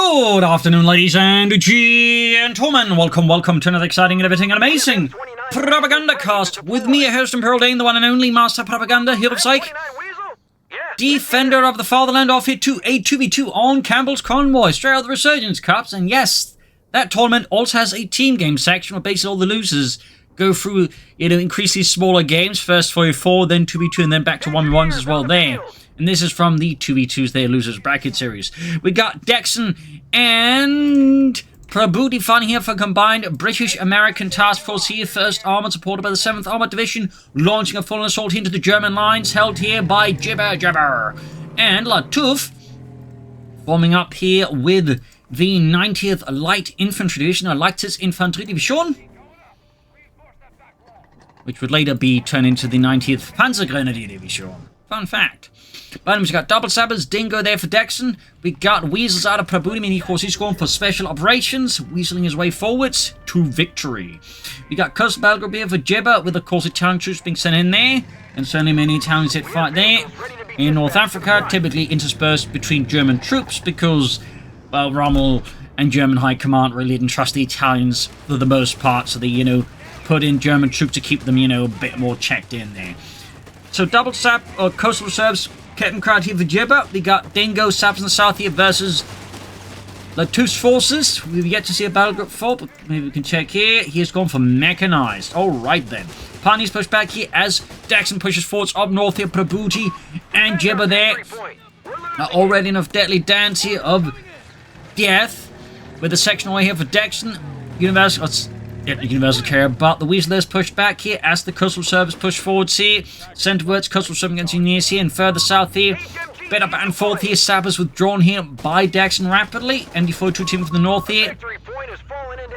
Good afternoon, ladies and gentlemen. Welcome to another exciting and everything and amazing Propagandacast with me, your host and Pearl Dane, the one and only Master Propaganda, Hero of Psych, Defender of the Fatherland, off here to a 2v2 on Campbell's Convoy, straight out of the Resurgence Cups. And yes, that tournament also has a team game section where basically all the losers go through, increase these smaller games, first 4v4, then 2v2, and then back to 1v1s as well there. And this is from the 2v2s there, Losers Bracket Series. We got DexN and Prabuty fighting here for combined British-American Task Force here, 1st Armoured, supported by the 7th Armoured Division, launching a full assault into the German lines, held here by Jibber. And Lattouf forming up here with the 90th Light Infantry Division, or Leichtes Infanterie Division, which would later be turned into the 90th Panzergrenadier Division. Fun fact. But we got double sappers, Dingo there for DexN. We got Weasels out of Prabuty, meaning of course he's going for special operations, weaseling his way forwards to victory. We got Coastal Battle Group here for Jibber, with of course Italian troops being sent in there, and certainly many Italians hit fight there. In North Africa, typically interspersed between German troops because, well, Rommel and German High Command really didn't trust the Italians for the most part, so they, put in German troops to keep them, a bit more checked in there. So double sap, or coastal reserves, Captain crowd here for Jibber. We got Dingo Saps in the south here versus Lattouf's forces. We've yet to see a battle group fall, but maybe we can check here. He has gone for Mechanized. Alright then. Pioneers push back here as DexN pushes forwards up north here. Prabuty and Jibber there are already enough deadly dance here of death. With a section away here for DexN. Universal carrier, but the Weaselers pushed back here as the coastal service pushed forwards here. Centerwards, coastal service against engineers here, and further south here. Bit up and forth here. Sappers withdrawn here by DexN rapidly. MD42 team from the north here.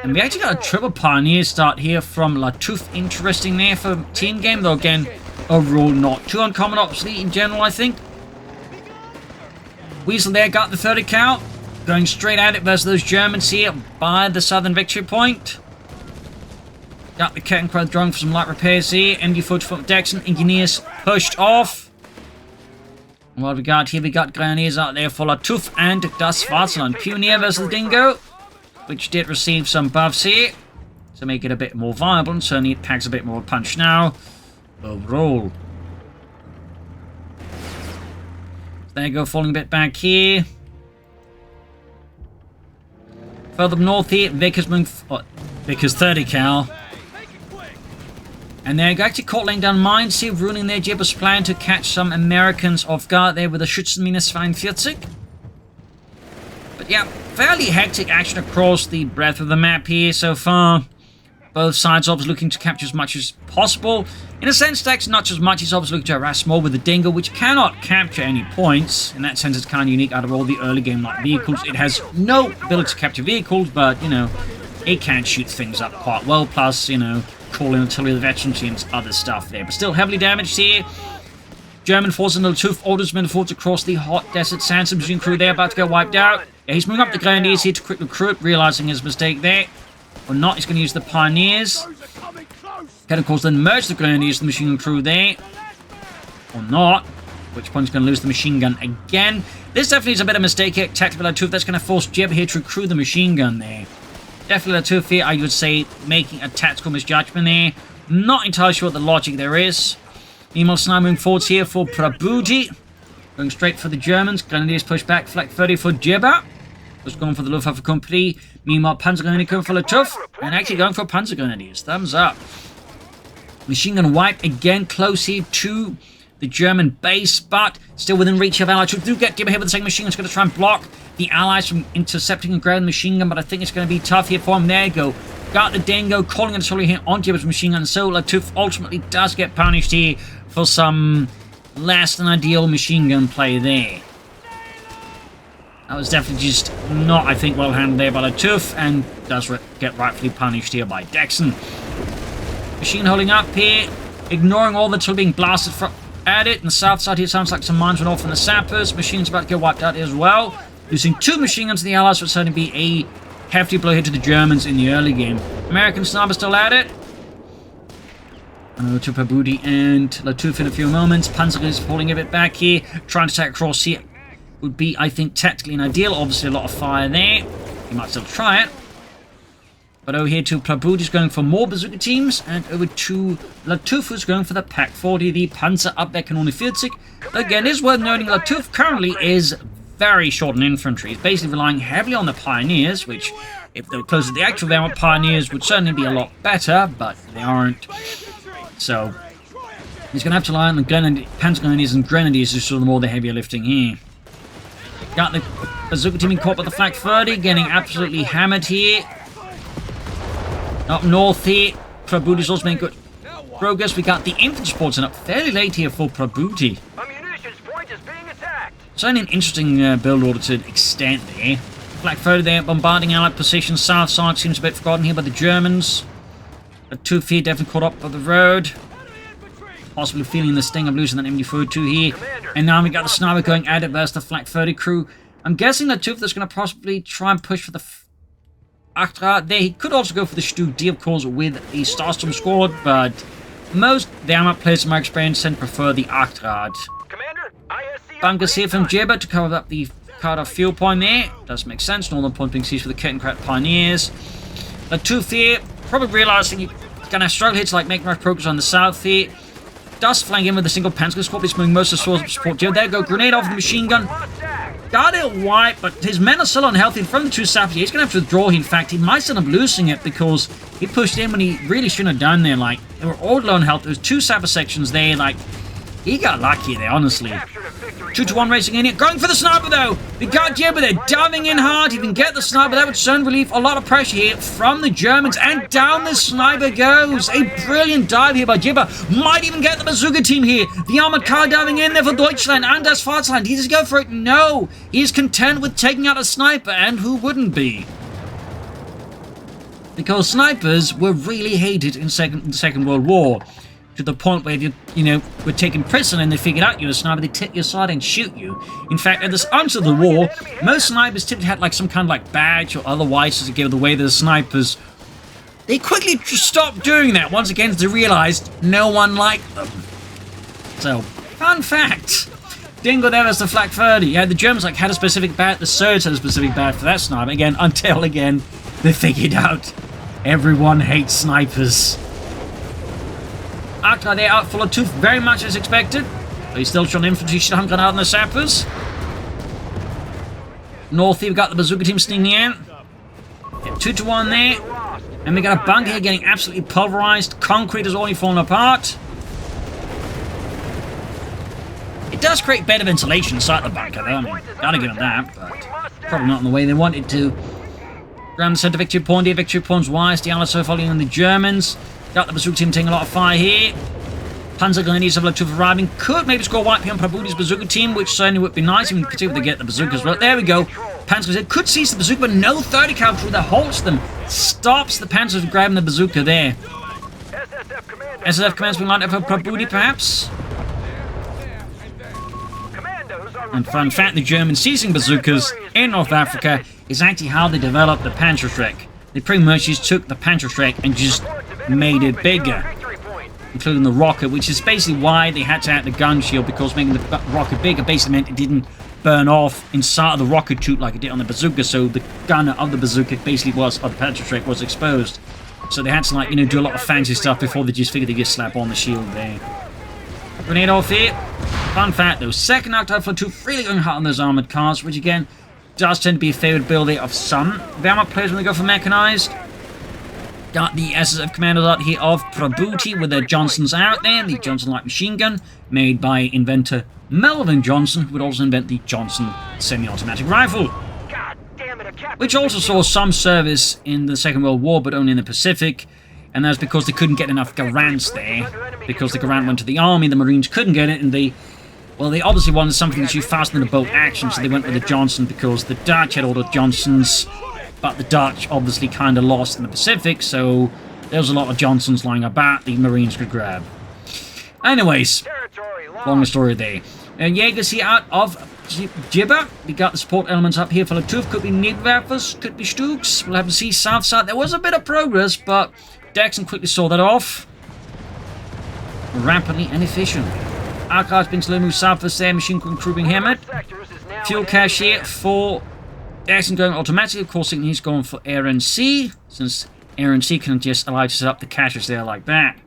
And we actually got a triple pioneer start here from Lattouf. Interesting there for team game, though again, overall not too uncommon, obviously, in general, I think. Weasel there got the 30 count. Going straight at it versus those Germans here by the southern victory point. Got the Captain crowd drawing for some light repairs here. MD42 from DexN. Engineers pushed off. And what we got here? We got Grenadiers out there for Lattouf and Das Vaterland. Pioneer versus Dingo, which did receive some buffs here to make it a bit more viable, and certainly it packs a bit more punch now. Overall. So there you go, falling a bit back here. Further north here, Vickers 30 cal. And they're actually caught laying down mines here, ruining their Jibber's plan to catch some Americans off guard there with a Schützenminus-42. But yeah, fairly hectic action across the breadth of the map here so far. Both sides obviously looking to capture as much as possible. In a sense, DexN not as much, he's obviously looking to harass more with the Dingo, which cannot capture any points. In that sense, it's kind of unique out of all the early game-like vehicles. It has no ability to capture vehicles, but, it can shoot things up quite well, plus, calling artillery the veterans and other stuff there. But still heavily damaged here. German forces and Lattouf orders men forwards across the hot desert sands. Some machine crew there about to get wiped out. Yeah, he's moving up the Grenadiers here to quick recruit, realizing his mistake there. Or not, he's going to use the Pioneers. Can, of course, then merge the Grenadiers, the machine gun crew there. Or not. At which point he's going to lose the machine gun again. This definitely is a bit of a mistake here. Tactical Lattouf, that's going to force Jibber here to recruit the machine gun there. Definitely Lattouf here, I would say, making a tactical misjudgment there. Not entirely sure what the logic there is. Meanwhile, Sniper moving forwards here for Prabuty. Going straight for the Germans. Grenadiers push back. Flak 30 for Jibber. Just going for the Luftwaffe Company. Meanwhile, Panzergrenadier going for Lattouf. And actually going for Panzergrenadiers. Thumbs up. Machine gun wipe again. Close here to the German base, but still within reach of Allies. We do get Jibber here with the second machine gun. It's going to try and block the Allies from intercepting and grabbing the machine gun, but I think it's going to be tough here for him. There you go. Got the Dingo, calling it a here on Jibber's machine gun, so Lattouf ultimately does get punished here for some less than ideal machine gun play there. That was definitely just not, I think, well handled there by Lattouf, and does get rightfully punished here by DexN. Machine holding up here, ignoring all that's being blasted at it. On the south side here, sounds like some mines went off from the sappers. Machines about to get wiped out as well. Losing 2 machine guns to the Allies would certainly be a hefty blow here to the Germans in the early game. American sniper still at it. To Prabuty and Lattouf in a few moments. Panzer is pulling a bit back here, trying to attack across here. would be, I think, tactically an ideal. Obviously, a lot of fire there. You might still try it. But over here to Prabuty is going for more bazooka teams. And over to Lattouf who's going for the Pak 40, the Panzer Abwehrkanone 40. Again, it is worth noting Lattouf currently is very short on infantry. He's basically relying heavily on the pioneers, which, if they were close to the actual Wehrmacht pioneers, would certainly be a lot better, but they aren't. So, he's going to have to rely on the Panzer Grenadiers and Grenadiers to do more of the heavier lifting here. Got the bazooka team caught by the Flak 30, getting absolutely hammered here. Up north here, Prabuty's also making good progress. We got the infantry supports up fairly late here for Prabuty. So an interesting build order to an extent there. Flak 30 there, bombarding Allied positions. South side seems a bit forgotten here by the Germans. Lattouf here definitely caught up by the road. Possibly feeling the sting of losing that MD-42 here. And now we got the sniper going at it versus the Flak 30 crew. I'm guessing Lattouf is going to possibly try and push for the Achtra there. He could also go for the Stu D, of course, with the Starstorm squad, but most Wehrmacht players, in my experience, tend to prefer the Achtra. Bunkers here from Jibber to cover up the Carter fuel point there. Does make sense. Northern point being seized for the Kettenkrat Pioneers. Lattouf here, probably realizing he's going to struggle here to make much progress on the south here. Does flank in with a single Panzer squad. He's moving most of the source of support. There we go. Grenade off the machine gun. Got it wiped, but his men are still unhealthy. From the two sappers, he's going to have to withdraw. In fact, he might end up losing it because he pushed in when he really shouldn't have done there. They were all low on health. There was two sapper sections there. He got lucky there, honestly. 2-1 racing in here. Going for the sniper, though. We got Jibber there, diving in hard. He can get the sniper. That would certainly relieve a lot of pressure here from the Germans. And down the sniper goes. A brilliant dive here by Jibber. Might even get the bazooka team here. The armored car diving in there for Deutschland and das Vaterland. He just go for it. No. He's content with taking out a sniper. And who wouldn't be? Because snipers were really hated in the Second World War. To the point where you were taken prisoner and they figured out you were a sniper, they take your side and shoot you. In fact, at the start of the war, most snipers typically had some kind of badge or otherwise to give away the snipers. They quickly stopped doing that once again as they realized no one liked them. So, fun fact. Dingo there was the Flak 30. Yeah, the Germans had a specific badge, the Surge had a specific badge for that sniper. Until they figured out everyone hates snipers. Achtra there out full of Lattouf, very much as expected. But he's still shot infantry, shot out on the sappers. North here, we got the bazooka team sneaking in. 2-1 there. And we got a bunker here getting absolutely pulverized. Concrete is already falling apart. It does create better ventilation inside the bunker, though. Gotta give them that, but probably not in the way they wanted to. Around the center victory point here. Victory point's wise. The Allies are following in the Germans. Got the bazooka team taking a lot of fire here. Panzer Grenadiers of Lattouf arriving. Could maybe score white here on Prabuty's bazooka team, which certainly would be nice if we could see if they get the bazookas. Well, there we go. Panzer Grenadiers could seize the bazooka, but no 30 cal through that halts them. Stops the Panzers from grabbing the bazooka there. SSF commands being lined up for Prabuty, perhaps. And fun fact, the Germans seizing bazookas in North Africa is actually how they developed the Panzerschreck. They pretty much just took the Panzerschreck and just made it bigger, including the rocket, which is basically why they had to add the gun shield, because making the rocket bigger basically meant it didn't burn off inside of the rocket tube like it did on the bazooka, so the gunner of the bazooka basically was, or the Panzerschreck was exposed. So they had to do a lot of fancy stuff before they just figured they'd just slap on the shield there. Grenade off here. Fun fact though, second Octave for 2 really going hard on those armored cars, which again does tend to be a favourite build there of some Wehrmacht players when they go for Mechanized. Got the SSF commandos out here of Prabuty with their Johnsons out there. The Johnson light machine gun made by inventor Melvin Johnson, who would also invent the Johnson semi-automatic rifle, which also saw some service in the Second World War, but only in the Pacific. And that's because they couldn't get enough Garants there. Because the Garant went to the army, the Marines couldn't get it, and they obviously wanted something that you faster than a boat action, so they went with the Johnson because the Dutch had all the Johnsons, but the Dutch obviously kind of lost in the Pacific, so there was a lot of Johnsons lying about the Marines could grab. Anyways, long story there. Jaegers here out of Jibber. We got the support elements up here for Lattouf. Could be Niedwerfers, could be Stuks. We'll have to see south side. There was a bit of progress, but DexN quickly saw that off. Rapidly and efficiently. Archive's been slow move south for there. Machine gun crew being hammered. Fuel cache here for DexN going automatically. Of course, he's going for Air&Sea, since Air&Sea can just allow you to set up the caches there like that.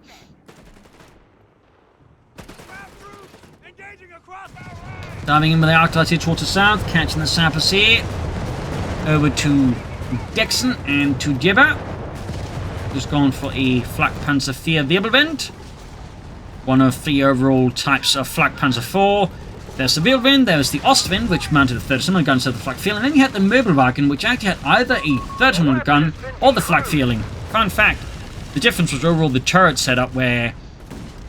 Diving in with the artillery towards the south, catching the sappers here. Over to DexN and to Jibber. Who's gone for a Flak Panzer IV Wirbelwind. One of 3 overall types of Flak Panzer IV. There's the Wirbelwind, there's the Ostwind, which mounted a 30mm gun instead of the Flak Feeling, and then you had the Möbelwagen, which actually had either a 30mm gun or the Flak Feeling. Fun fact, the difference was overall the turret setup, where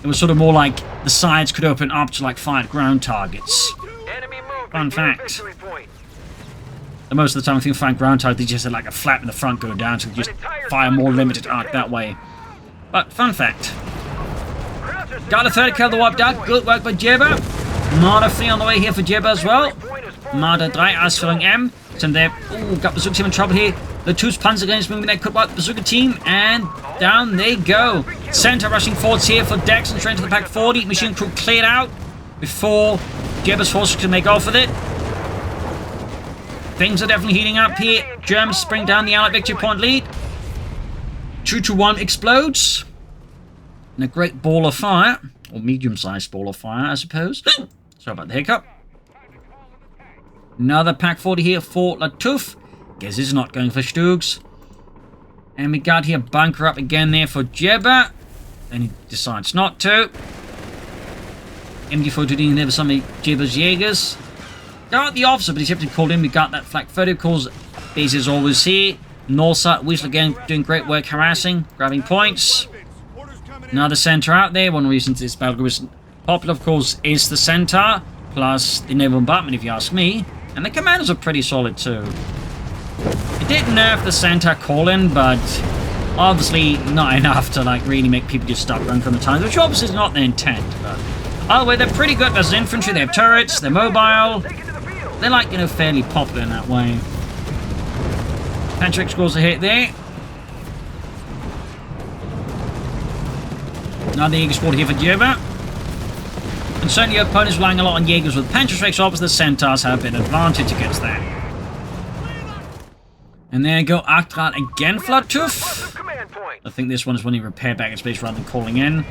it was sort of more like the sides could open up to like 5 ground targets. Fun fact. And most of the time, if you find ground targets, they just had like a flap in the front going down, so you just fire more limited arc that way. But fun fact. Got a 30 kill the wiped out. Good work by Jibber. Marder 3 on the way here for Jibber as well. Marder 3 Ausführung M. Sind there. Ooh, got Bazooka team in trouble here. Lattouf's Panzer Grenadiers moving that could wipe the Bazooka team. And down they go. Center rushing forwards here for DexN straight to the Pack 40. Machine crew cleared out before Jibber's forces can make off with it. Things are definitely heating up here. Germans spring down the Allied victory point lead. 2-1 explodes. And a great ball of fire. Or medium-sized ball of fire, I suppose. Sorry about the hiccup. Another Pack 40 here for Lattouf. Guess he's not going for Stugs. And we got here bunker up again there for Jibber. Then he decides not to. MG4 doing there for some of Jibber's Jaegers. Got the officer, but he's have to call in. We got that Flak 30, of course. Base is always here. North side, Weasel again doing great work harassing, grabbing points. Another center out there. One reason this battle is popular, of course, is the center, plus the naval bombardment, if you ask me. And the commanders are pretty solid too. It did nerf the center call-in, but obviously not enough to like really make people just stop running from the times, which obviously is not their intent. But either way, they're pretty good as infantry. They have turrets, they're mobile. They're like, you know, fairly popular in that way. Patrick scores a hit there. Another Jaeger squad here for Jibber. And certainly your opponents relying a lot on Jaegers with Panzerschrecks. Obviously the Centaurs have a bit of advantage against that. And there you go, Arctrat again for Lattouf. I think this one is when he repaired back in space rather than calling in.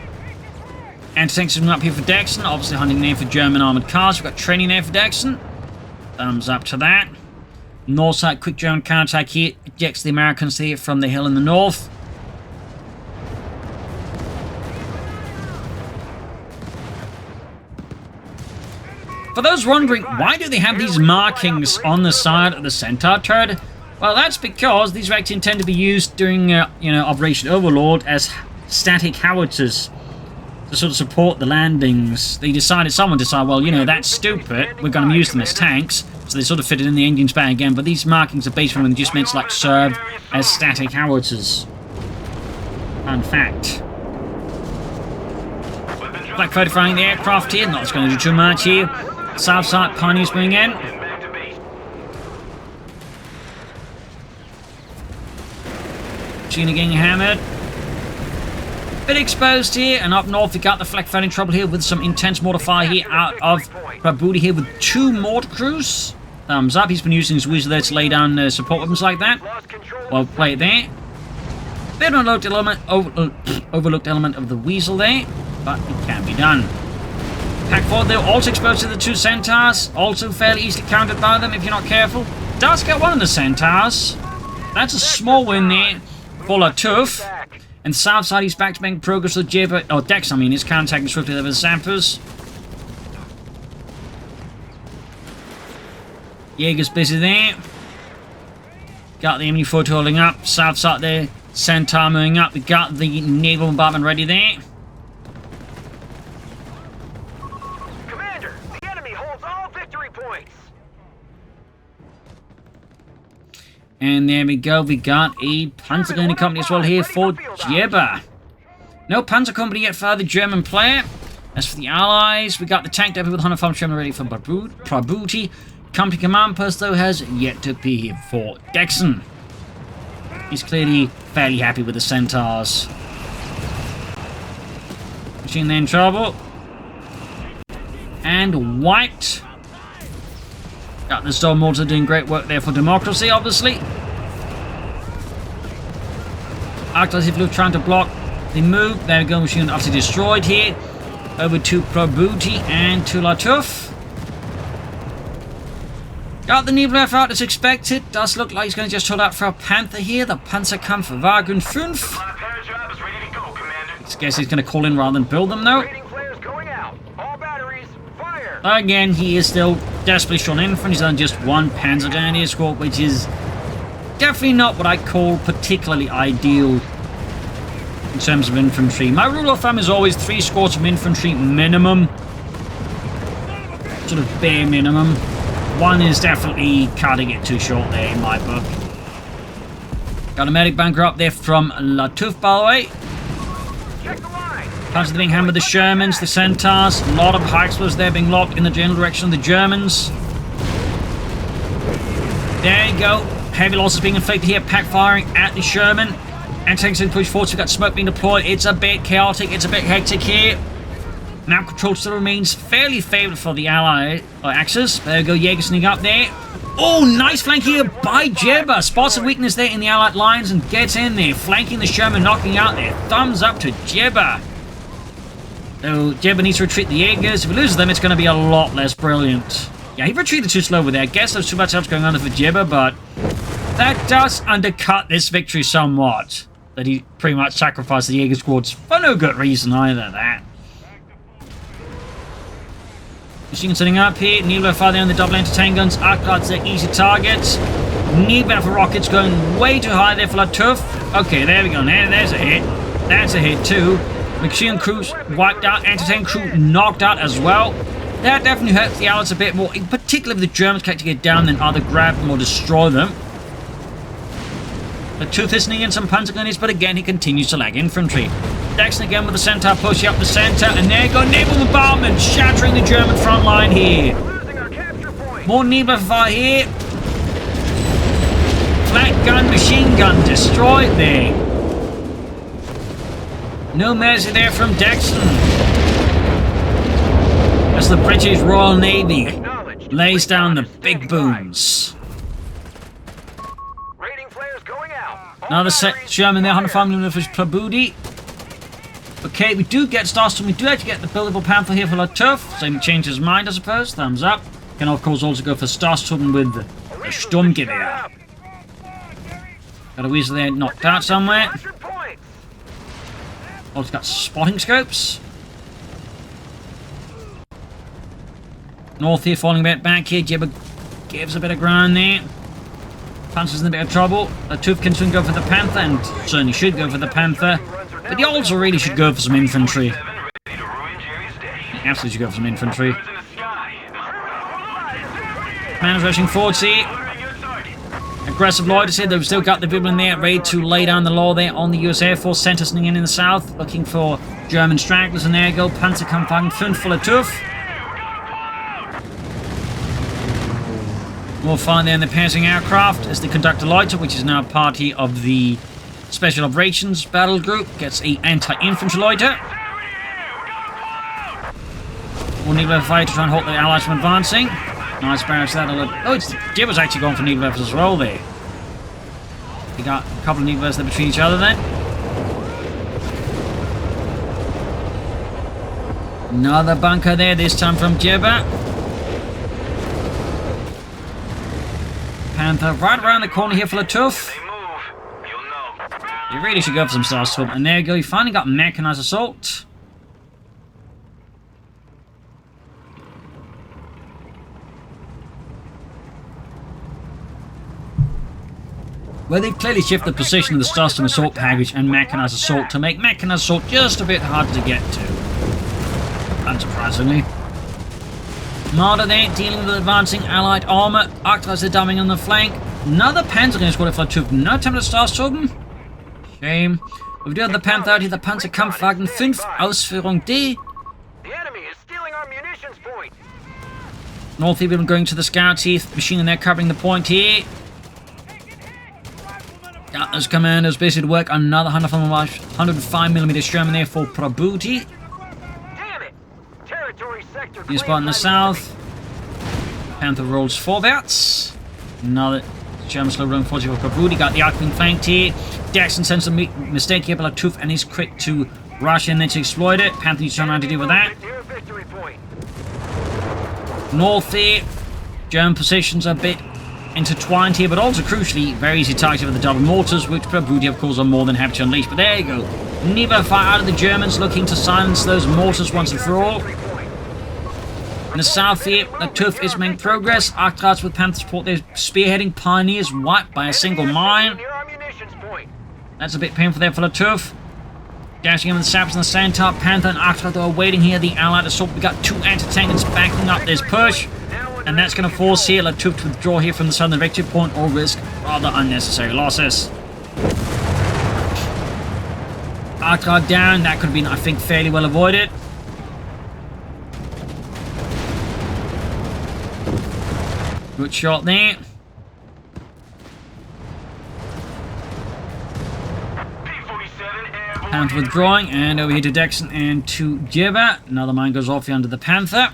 Anti-tanks is up here for DexN. Obviously hunting there for German armoured cars. We've got training there for DexN. Thumbs up to that. North side, quick German counterattack here. Ejects the Americans here from the hill in the north. For those wondering, why do they have these markings on the side of the Centaur turret? Well, that's because these are actually intended to be used during, Operation Overlord as static howitzers to sort of support the landings. Someone decided, well, you know, that's stupid. We're going to use them as tanks. So they sort of fit it in the engine's back again. But these markings are basically when they just meant to like serve as static howitzers. Fun fact. Black 30 flying the aircraft here. Not going to do too much here. South side, Pioneers moving in. Machine getting hammered. Bit exposed here, and up north we got the Flak fighting trouble here with some intense mortar fire here out of Prabuty here with 2 mortar crews. Thumbs up, he's been using his Weasel there to lay down support weapons like that. Well played there. Bit of an overlooked element of the Weasel there, but it can be done. Pack 4, they're also exposed to the 2 Centaurs, also fairly easily countered by them if you're not careful. Does get one of the Centaurs. That's a small win there for Lattouf. And south side, he's back to making progress with Jibber, or DexN, I mean, he's counterattacking swiftly over the Zappers. Jaeger's busy there. Got the enemy foot holding up. South side there, Centaur moving up. We got the naval bombardment ready there. Commander, the enemy holds all victory points. And there we go, we got a Panzer Grenadier company as well here for Jibber. No Panzer company yet for the German player. As for the Allies, we got the tank depot with 100 farm German ready for Prabuty. Company command post, though, has yet to be here for DexN. He's clearly fairly happy with the Centaurs. Machine there in trouble. And wiped. Got the Storm Mortar doing great work there for democracy, obviously. Active Luft trying to block the move. There we go, machine obviously destroyed here. Over to Prabuty and to Lattouf. Got the Nebelwerfer out as expected. Does look like he's going to just hold out for a Panther here. The Panzerkampfwagen 5. I guess he's going to call in rather than build them though. Again, he is still desperately short in front. He's on just one Panzer Grenadier squad, which is definitely not what I call particularly ideal in terms of infantry. My rule of thumb is always 3 squads of infantry minimum. Sort of bare minimum. 1 is definitely cutting it too short there in my book. Got a medic bunker up there from Lattouf, by the way. Punches being hammered, the Shermans, the Centaurs. A lot of high explosives there being locked in the general direction of the Germans. There you go. Heavy losses being inflicted here. Pack firing at the Sherman. Anti-tanks in push forward. We've got smoke being deployed. It's a bit chaotic. It's a bit hectic here. Map control still remains fairly favourable for the Allied Axis. There we go. Jaeger sneaking up there. Oh, nice flank here by Jibber. Spots a weakness there in the Allied lines and gets in there. Flanking the Sherman, knocking out there. Thumbs up to Jibber. So Jibber needs to retreat the Jaegers. If he loses them, it's going to be a lot less brilliant. Yeah, he retreated too slow with there. I guess there's too much else going on for Jibber, but that does undercut this victory somewhat. That he pretty much sacrificed the Jaeger squads for no good reason either, that. Machine sitting up here. Nebelwerfer there on the double anti-tank guns. Arc guards are easy targets. Nebelwerfer rockets going way too high there for Lattouf. Okay, there we go. There's a hit. That's a hit too. Machine crews wiped out. Anti-tank crew knocked out as well. That definitely hurts the Allies a bit more. In particular if the Germans can't get down, then either grab them or destroy them. Lattouf is sneaking in some Panzer grenadiers, but again he continues to lag infantry. DexN again with the Centaur pushing up the center, and there you go, naval bombardment shattering the German front line here. More Nebelwerfer here. Flat gun, machine gun destroyed there. No mercy there from DexN. As the British Royal Navy lays down the big booms. Another Sherman there, 105mm for Prabuty. Okay, we do get Starstorm. We do actually get the buildable Panther here for Lattouf. So he changed his mind, I suppose. Thumbs up. Can of course also go for Starstorm with the Sturmgewehr. Got a Weasel there knocked out somewhere. Also got spotting scopes. North here falling a bit back here. Jibber gives a bit of ground there. Panzer's in a bit of trouble. Lattouf can soon go for the Panther, and certainly should go for the Panther. But he also really should go for some infantry. He absolutely should go for some infantry. Commanders rushing forwards here. Aggressive loiters here. They've still got the people in there ready to lay down the law there on the US Air Force. Center sneaking in the south, looking for German stragglers. And there you go. Panzerkampfwagen 5 for Lattouf. More fun there in the passing aircraft as the conductor loiter, which is now part here of the Special Operations Battle Group, gets a anti-infantry loiter. More Nebelwerfer to try and halt the Allies from advancing. Nice barrage that. Oh, it's Jibber's actually gone for Nebelwerfers as well there. We got a couple of Nebelwerfers there between each other then. Another bunker there, this time from Jibber. Panther right around the corner here for Lattouf. You really should go for some Starstorm. And there you go, you finally got Mechanized Assault. Where they've clearly shifted the position of the Starstorm Assault package and Mechanized Assault to make Mechanized Assault just a bit harder to get to. Unsurprisingly. Marder there, dealing with advancing Allied armor. Arctics are dumbing on the flank. Another Panzer against squad for Lattouf. No attempt at Starstorm. Shame. We do have the Panther out here, the Panzerkampfwagen 5, Ausführung D. The enemy is stealing our munitions point. North here, going to the scouts here. Machine in there covering the point here. Got those commanders busy to work. Another 105mm Sherman there for Prabuty. Damn it! Territory sector New spot in the south. Panther rolls forwards. Another German slow rolling forward for Prabuty. Got the Arc being flanked here. DexN sends a mistake here, but Lattouf and he's quick to rush in there to exploit it. Panther needs to try to deal with that. North here. German positions are a bit intertwined here, but also crucially very easy target with the double mortars, which Prabuty of course are more than happy to unleash. But there you go. Neither fire out of the Germans, looking to silence those mortars once and for all. In the south here, Lattouf is making progress. Arctrads with Panther support, they're spearheading. Pioneers wiped by a single mine. That's a bit painful there for Lattouf. Dashing in with the Saps and the Centaur. Panther and Arctrad are waiting here. The Allied assault. We got 2 anti-tankers backing up this push. And that's going to force here Lattouf to withdraw here from the southern victory point or risk rather unnecessary losses. Arctrad down. That could have been, I think, fairly well avoided. Good shot there. Panther withdrawing, and over here to DexN and to Jibber. Another mine goes off here under the Panther.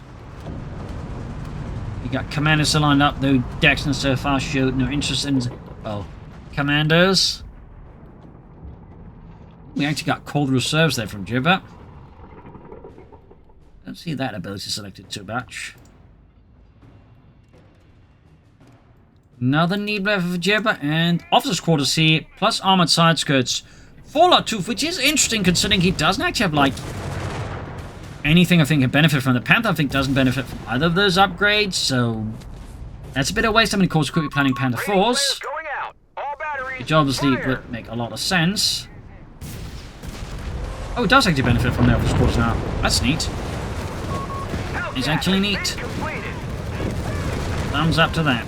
You got commanders still lined up, though DexN so far showed no interest in, well, commanders. We actually got Coh3 reserves there from Jibber. Don't see that ability selected too much. Another knee breath of Jibber, and officers' quarters here, plus armored side skirts for Lattouf, which is interesting considering he doesn't actually have, like, anything I think can benefit from. The Panther I think doesn't benefit from either of those upgrades, so that's a bit of waste. Somebody calls quickly planning Panther Force, which obviously would make a lot of sense. Oh, it does actually benefit from the officers' quarters now. That's neat. It's actually neat. Thumbs up to that.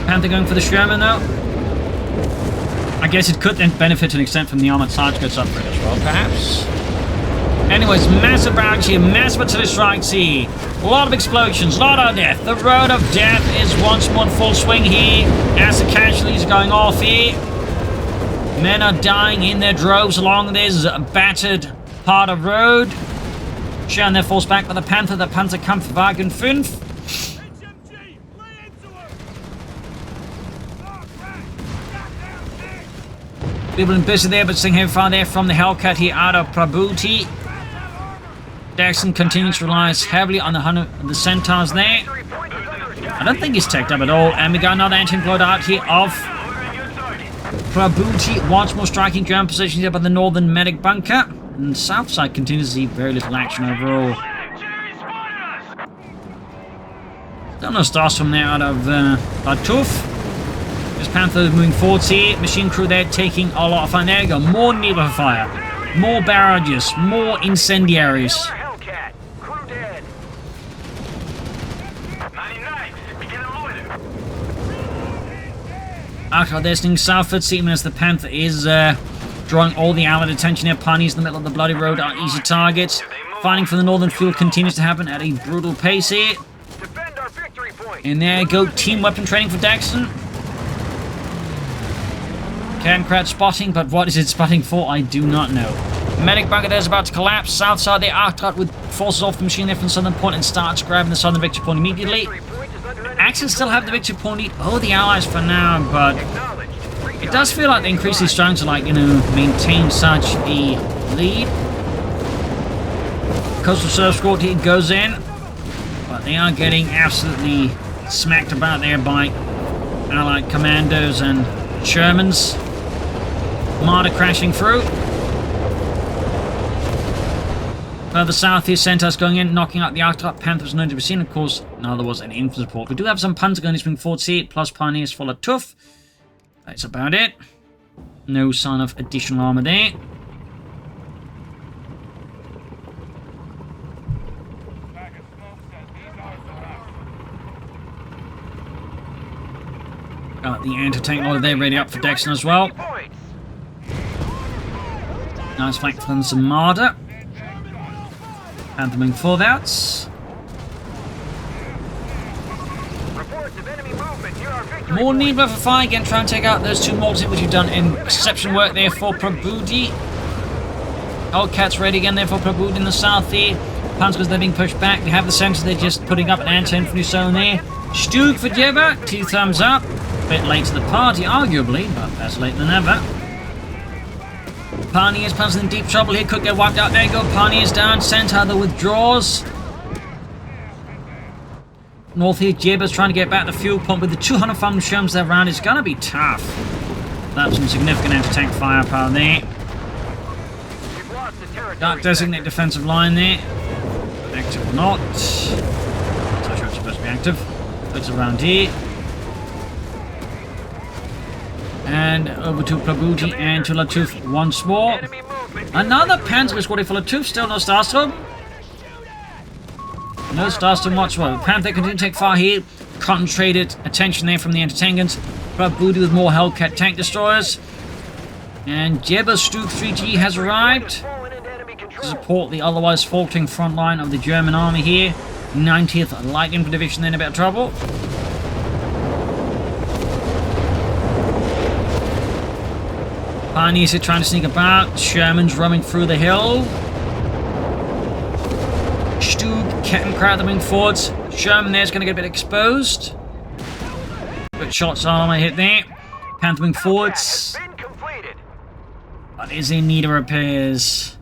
Panther going for the Sherman though. I guess it could then benefit to an extent from the armored side skirts upgrade as well, perhaps. Anyways, massive barrage here, massive artillery strikes here. A lot of explosions, a lot of death. The road of death is once more in full swing here as the casualties are going off here. Men are dying in their droves along this battered part of road. Showing their force back by the Panther. The Panzerkampfwagen 5. People in busy there, but seeing heavy fire there from the Hellcat here out of Prabuty. DexN continues to rely heavily on the Centaurs there. I don't think he's teched up at all. And we got another anti-imploder out here of Prabuty. Once more striking German positions here by the northern medic bunker. And the south side continues to see very little action overall. Don't know stars from there out of Lattouf. This Panther moving forwards here. Machine crew there taking a lot of fire. There you go. More needle fire. More barrages. More incendiaries. Arctrad there sitting southwards, even as the Panther is drawing all the Allied attention here. Pioneers in the middle of the bloody road are easy targets. Fighting for the northern field continues to happen at a brutal pace here. And there you go. Team weapon training for DexN. Camcrat spotting, but what is it spotting for? I do not know. Medic bunker there is about to collapse. South side there, Arctrad with forces off the machine there from southern point and starts grabbing the southern victory point immediately. Axis still have the victory point lead. Oh, the Allies for now, but it does feel like they're increasingly starting to, like, you know, maintain such a lead. Coastal Reserve Squad here goes in, but they are getting absolutely smacked about there by Allied commandos and Shermans. Marder crashing through. Further south here, Centaurs going in, knocking out the Arctrad. Panthers known to be seen, of course. Now there was an infantry support. We do have some Panzer gunners moving forward here, plus Pioneers for Lattouf. That's about it. No sign of additional armor there. Got the anti-tank loader there ready up for DexN as well. Nice flank from some Marder. Panther moving forwards. More need for fire again, trying to take out those two mortars, which you've done in exceptional work there for Prabuty. Hellcat's ready again there for Prabuty in the south here. Panzers, they're being pushed back. We have the centers, they're just putting up an anti-infantry zone there. Stug for Jibber, 2 thumbs up. Bit late to the party, arguably, but that's later than ever. Pioneers, Panzers in deep trouble here, could get wiped out. There you go, Pioneers down, Centaur the withdraws. North here, Jibber's trying to get back the fuel pump with the 200 Fun Sherms there around. It's gonna be tough. That's some significant anti-tank firepower there. Dark designate defensive line there. Active or not. Not sure it's supposed to be active. Looks around here. And over to Prabuty and to Lattouf once more. Another Panther squad for Lattouf, still no Starstorm. No Starstorm whatsoever. Panther continue to take fire here. Concentrated attention there from the anti-tankers. Prabuty with more Hellcat tank destroyers. And Jibber's Stug 3G has arrived to support the otherwise faltering front line of the German army here. 90th Light Infantry Division in a bit of trouble. Pioneers are trying to sneak about. Sherman's roaming through the hill. Stug, Kettenkraut moving forwards. Sherman there's going to get a bit exposed. Good shots on my hit there. Panther moving forwards. But is in need of repairs.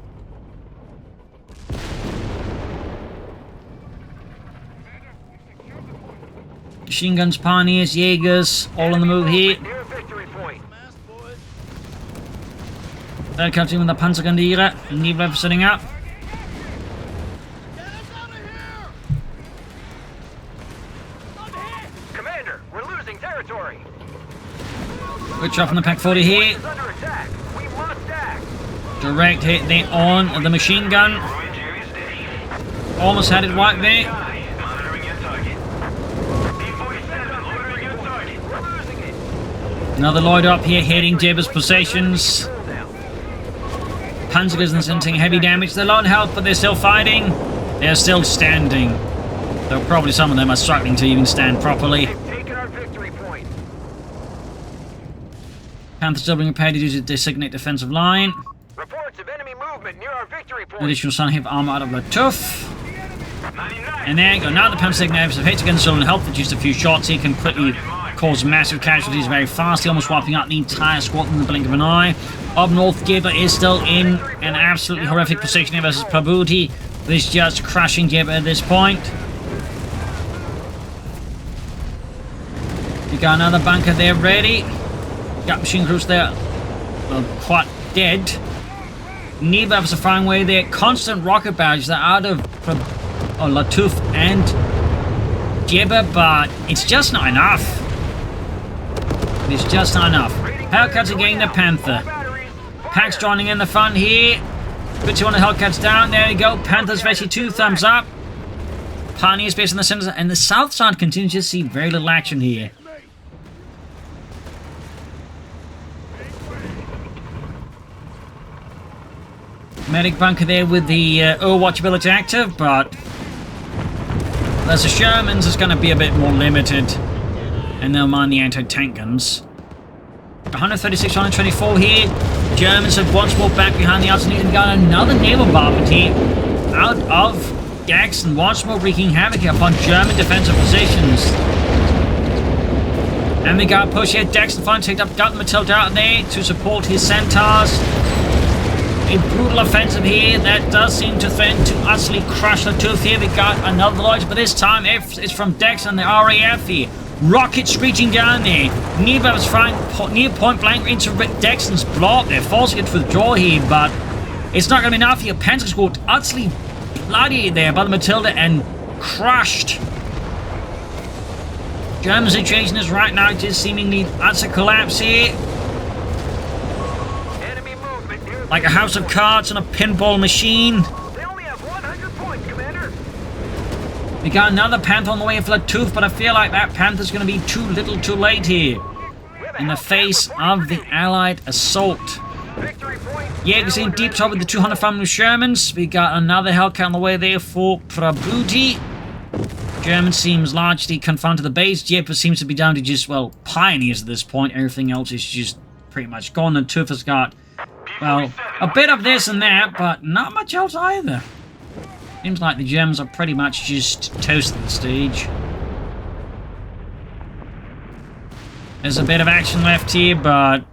Machine guns, Pioneers, Jaegers, all on the move here. Third captain with the Panzergrenadiere, Niebler setting up. Commander, we're losing territory. Good shot from the Pack 40 here. Direct hit there on the machine gun. Almost had it wiped there. Another Lloyd up here hitting Jibber's possessions. Panzergrenadiers sending heavy damage. They're low on health, but they're still fighting. They're still standing. Though probably some of them are struggling to even stand properly. Panther still being repaired to use a designate defensive line. Reports of enemy movement near our victory point. Additional sun hit armor out of Lattouf. And there you go. Now the Panther signators have hit against Zone Health with just a few shots. He can quickly cause massive casualties very fast. Almost wiping out the entire squad in the blink of an eye. Up north, Jibber is still in an absolutely horrific position here versus Prabuty. This just crushing Jibber at this point. You got another bunker there ready. Got machine crews there. Well, quite dead. Niebler has a fine way there. Constant rocket barrages that are out of Lattouf and Jibber, but it's just not enough. It's just not enough. Hellcats are getting the Panther. Pack's joining in the front here. Put 200 Hellcats down. There you go. Panther's basically 2 thumbs up. Pioneers based in the center, and the south side continues to see very little action here. Medic bunker there with the Overwatch ability active, but there's the Shermans is going to be a bit more limited, and they'll mind the anti-tank guns. 136, 124 here. Germans have once more back behind the artillery and got another naval bombardment here out of DexN, once more wreaking havoc upon German defensive positions. And we got a push here. DexN finally got Matilda out there to support his Centaurs. A brutal offensive here that does seem to threaten to utterly crush Lattouf here. We got another Lloyd, but this time it's from DexN and the RAF here. Rocket screeching down there. Niebler was firing near point blank into DexN's block. They're forcing it to withdraw here, but it's not going to be enough here. Panther squad utterly bloody there by the Matilda and crushed. German situation is right now just seemingly utter collapse here. Like a house of cards and a pinball machine. They only have 100 points, Commander. We got another Panther on the way for Lattouf, but I feel like that Panther's going to be too little too late here. In the face of the Allied assault. Jaegers in deep trouble with the 200 family Shermans. We got another Hellcat on the way there for Prabuty. German seems largely confined to the base. Jibber seems to be down to just, well, Pioneers at this point. Everything else is just pretty much gone. Lattouf has got, well, a bit of this and that, but not much else either. Seems like the Germans are pretty much just toasting the stage. There's a bit of action left here, but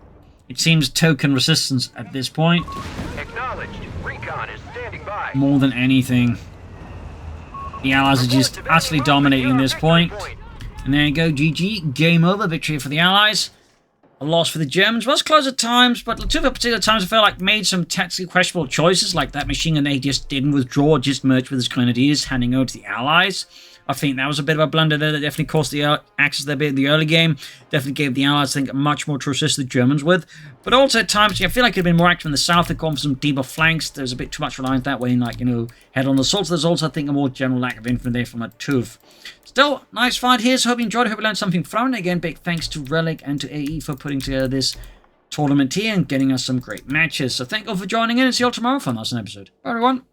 it seems token resistance at this point. Acknowledged. Recon is standing by. More than anything. The Allies are just utterly dominating this point. And there you go, GG. Game over. Victory for the Allies. A loss for the Germans. Was close at times, but Lattouf at particular times I felt like made some tactically questionable choices, like that machine gun they just didn't withdraw, just merged with his grenadiers, handing over to the Allies. I think that was a bit of a blunder there that definitely cost the Axis their bit in the early game. Definitely gave the Allies, I think, a much more to resist the Germans with. But also at times, I feel like it had been more active in the south. They'd gone for some deeper flanks. There's a bit too much reliance that way in, like, you know, head-on assaults. There's also, I think, a more general lack of infantry there from Lattouf. Still, nice fight here. So hope you enjoyed. Hope you learned something from it. Again, big thanks to Relic and to AE for putting together this tournament here and getting us some great matches. So thank you all for joining in and see you all tomorrow for another episode. Bye, everyone.